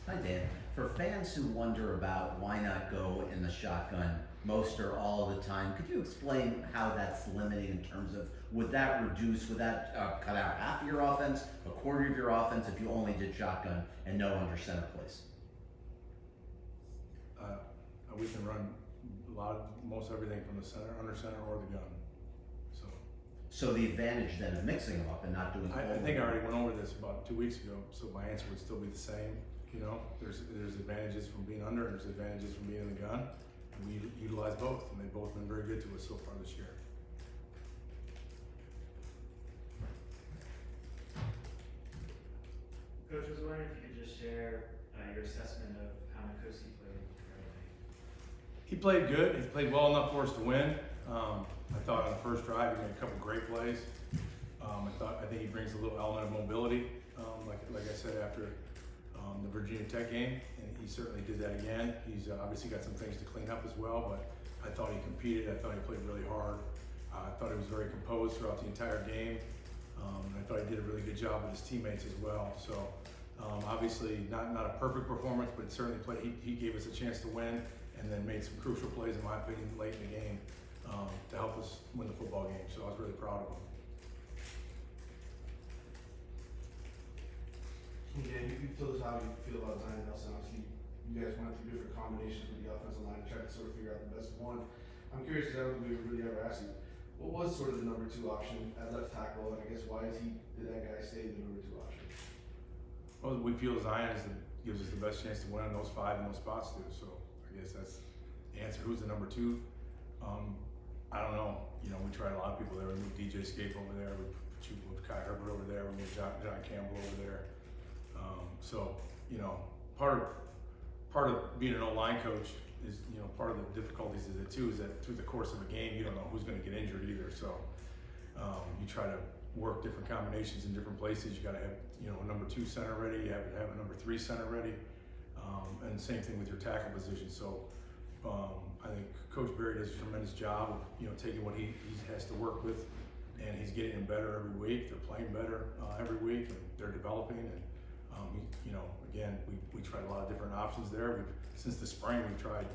Hi, Dan. For fans who wonder about why not go in the shotgun most or all of the time, could you explain how that's limiting in terms of would that cut out half of your offense, a quarter of your offense if you only did shotgun and no under center plays? We can run most everything from the center, under center, or the gun. So So the advantage then of mixing them up and not doing I think I already went over this about 2 weeks ago. So my answer would still be the same. You know, there's advantages from being under, and there's advantages from being in the gun. And we utilize both, and they've both been very good to us so far this year. Coach, I was wondering if you could just share your assessment of how Nikosi played. He played good. He played well enough for us to win. I thought on the first drive he made a couple great plays. I think he brings a little element of mobility, like I said after the Virginia Tech game, and he certainly did that again. He's obviously got some things to clean up as well, but I thought he competed. I thought he played really hard. I thought he was very composed throughout the entire game. I thought he did a really good job with his teammates as well. So obviously not a perfect performance, but certainly he gave us a chance to win, and then made some crucial plays, in my opinion, late in the game to help us win the football game. So I was really proud of him. Yeah, you told us how you feel about Zion Nelson. Obviously, you guys went through different combinations with the offensive line and tried to sort of figure out the best one. I'm curious, because I don't think we really ever asked you, what was sort of the number 2 option at left tackle, and I guess why did that guy stay the number 2 option? Well, we feel Zion gives us the best chance to win on those 5 in those spots too. So I guess that's the answer. Who's the number 2? I don't know. You know, we tried a lot of people there. We moved DJ Scape over there. We moved Kai Herbert over there. We moved John Campbell over there. So, you know, part of being an O-line coach is, you know, part of the difficulties is that through the course of a game, you don't know who's going to get injured either. So you try to work different combinations in different places. You got to have, you know, a number 2 center ready. You have to have a number 3 center ready. And the same thing with your tackle position. So I think Coach Berry does a tremendous job of, you know, taking what he has to work with, and he's getting them better every week. They're playing better every week, and they're developing. And you know, again, we tried a lot of different options there. Since the spring, we've tried,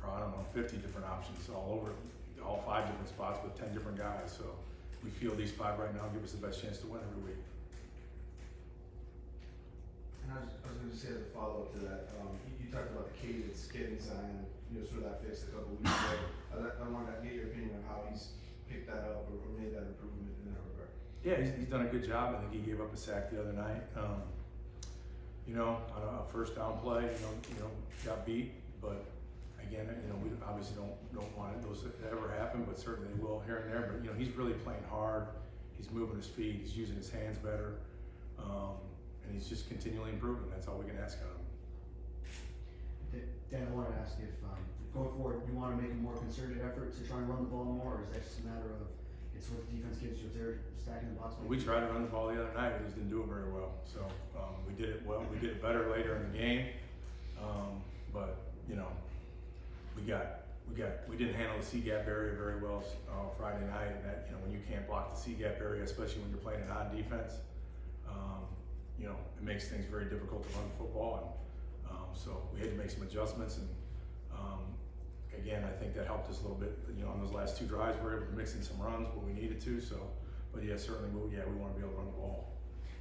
I don't know, 50 different options all over, all 5 different spots with 10 different guys. So we feel these 5 right now give us the best chance to win every week. And I was going to say as a follow-up to that, you talked about the cadence getting Zion, you know, sort of that fixed a couple weeks ago. I wanted to get your opinion on how he's picked that up or made that improvement in that regard. Yeah, he's done a good job. I think he gave up a sack the other night. You know, on a first down play, you know, got beat. But again, you know, we obviously don't want those to ever happen, but certainly they will here and there. But you know, he's really playing hard. He's moving his feet. He's using his hands better, and he's just continually improving. That's all we can ask of him. Dan, I wanted to ask if going forward, you want to make a more concerted effort to try and run the ball more, or is that just a matter of it's what the defense gives you if they're stacking the box? We tried to run the ball the other night, we just didn't do it very well. So we did it well. We did it better later in the game, but you know, we didn't handle the C-gap area very well Friday night. And that, you know, when you can't block the C-gap area, especially when you're playing an odd defense, you know, it makes things very difficult to run the football. And so we had to make some adjustments. And again, I think that helped us a little bit. You know, on those last 2 drives, we were able to mix in some runs when we needed to. So, but yeah, certainly, we want to be able to run the ball.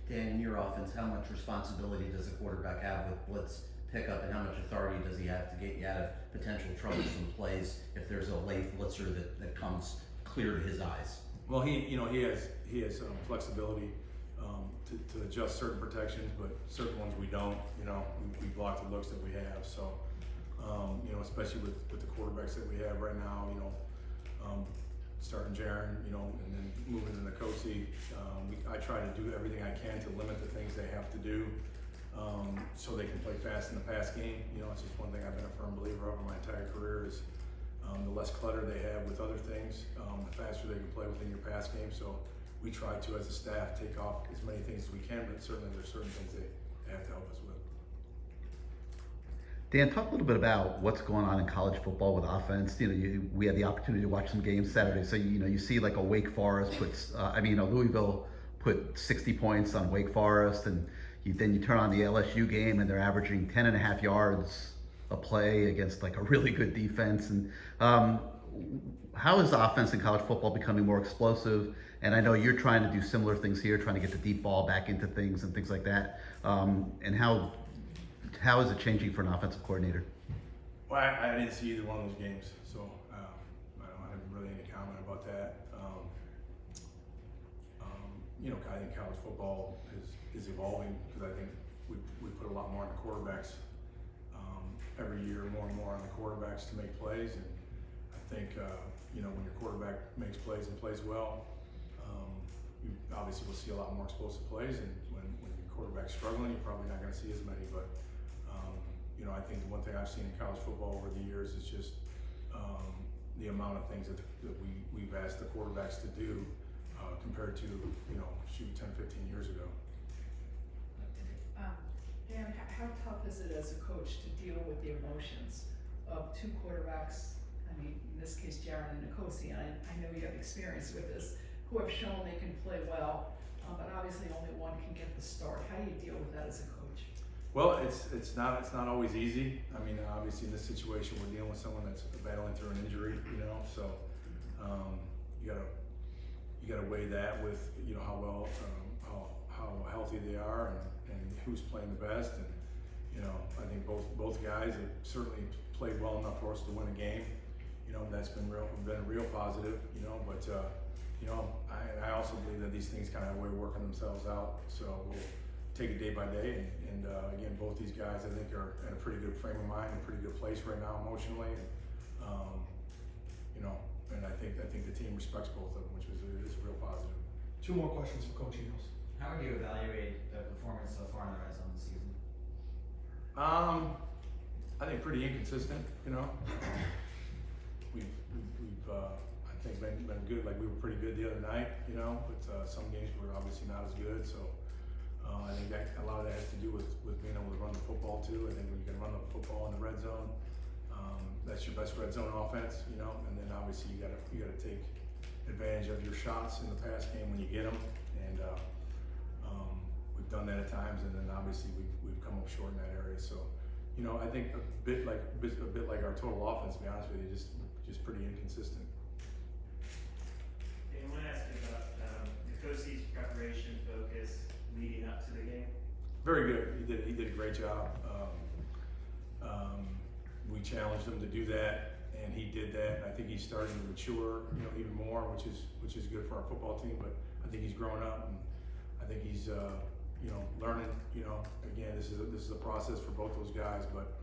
Dan, in your offense, how much responsibility does a quarterback have with blitz pickup, and how much authority does he have to get you out of potential troublesome plays if there's a late blitzer that comes clear to his eyes? Well, he has flexibility to adjust certain protections, but certain ones we don't. You know, we block the looks that we have. So, you know, especially with the quarterbacks that we have right now, you know, starting Jaron, you know, and then moving into Nikosi, I try to do everything I can to limit the things they have to do, so they can play fast in the pass game. You know, it's just one thing I've been a firm believer of my entire career is the less clutter they have with other things, the faster they can play within your pass game. So we try to, as a staff, take off as many things as we can, but certainly there's certain things they have to help us with. Dan, talk a little bit about what's going on in college football with offense. You know, we had the opportunity to watch some games Saturday. So, you know, you see like a Wake Forest puts, Louisville put 60 points on Wake Forest, and then you turn on the LSU game and they're averaging 10.5 yards a play against like a really good defense. And how is offense in college football becoming more explosive? And I know you're trying to do similar things here, trying to get the deep ball back into things and things like that. And how is it changing for an offensive coordinator? Well, I didn't see either one of those games, so I don't have really any comment about that. I think college football is evolving because I think we put a lot more on the quarterbacks every year, more and more on the quarterbacks to make plays. And I think when your quarterback makes plays and plays well, you obviously will see a lot more explosive plays. And when your quarterback's struggling, you're probably not going to see as many. But I think the one thing I've seen in college football over the years is just the amount of things that we've asked the quarterbacks to do compared to 10, 15 years ago. Dan, how tough is it as a coach to deal with the emotions of two quarterbacks? I mean, in this case, Jaron and Nkosi, and I know you have experience with this, who have shown they can play well, but obviously only one can get the start. How do you deal with that as a coach? Well, it's not always easy. I mean, obviously in this situation, we're dealing with someone that's battling through an injury, so you gotta weigh that with how well how healthy they are and who's playing the best. And I think both guys have certainly played well enough for us to win a game. That's been a real positive. But I also believe that these things kind of have a way of working themselves out. So we'll take it day by day. And again, both these guys I think are in a pretty good frame of mind, a pretty good place right now emotionally. And I think the team respects both of them, which is a real positive. Two more questions for Coach Enos. How would you evaluate the performance so far in the red zone this season? I think pretty inconsistent. We've I think been good. Like we were pretty good the other night. But some games were obviously not as good. So I think that a lot of that has to do with being able to run the football too. I think when you can run the football in the red zone, that's your best red zone offense. And then obviously you gotta take advantage of your shots in the pass game when you get them. And we've done that at times, and then obviously we've come up short in that area. So, I think a bit like our total offense, to be honest with you, just pretty inconsistent. I want to ask you about Nkosi's preparation focus leading up to the game. Very good. He did a great job. We challenged him to do that, and he did that. And I think he's starting to mature, even more, which is good for our football team. But I think he's growing up, and I think he's learning. Again, this is a process for both those guys, but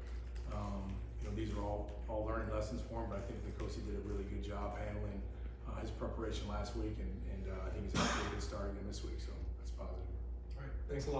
these are all learning lessons for him. But I think Nkosi did a really good job handling his preparation last week, and I think he's had a really good start again this week. So that's positive. All right, thanks a lot.